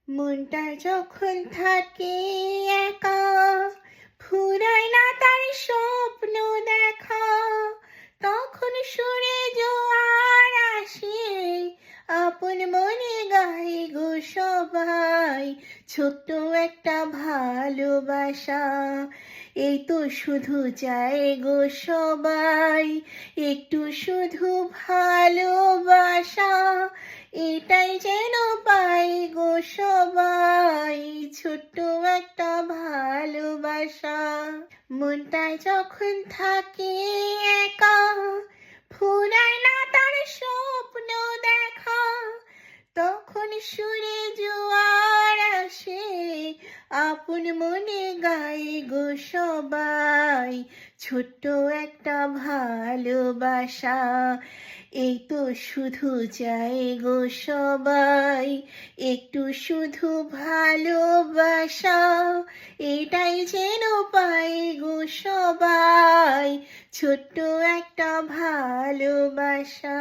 মনটা যখন থাকে একা, ফুরায় না তার স্বপ্ন দেখা। তখন সুরে জোয়ার আসে, আপন মনে গায় গো সবাই ছোট্ট একটা ভালোবাসা। এই তো শুধু চাই গো সবাই একটু শুধু ভালোবাসা। এটাই যেন পাই গো সবাই ছোট্ট একটা ভালোবাসা। মনটায় যখন থাকে একা, ফুরায় না তার স্বপ্ন দেখা। তখন সুরে জোয়ার আসে, আপন মনে গায় গো সবাই ছোট্ট একটা ভালোবাসা। এই তো শুধু চাই গো সবাই একটু শুধু ভালোবাসা। এটাই যেন পাই গো সবাই ছোট্ট একটা ভালোবাসা।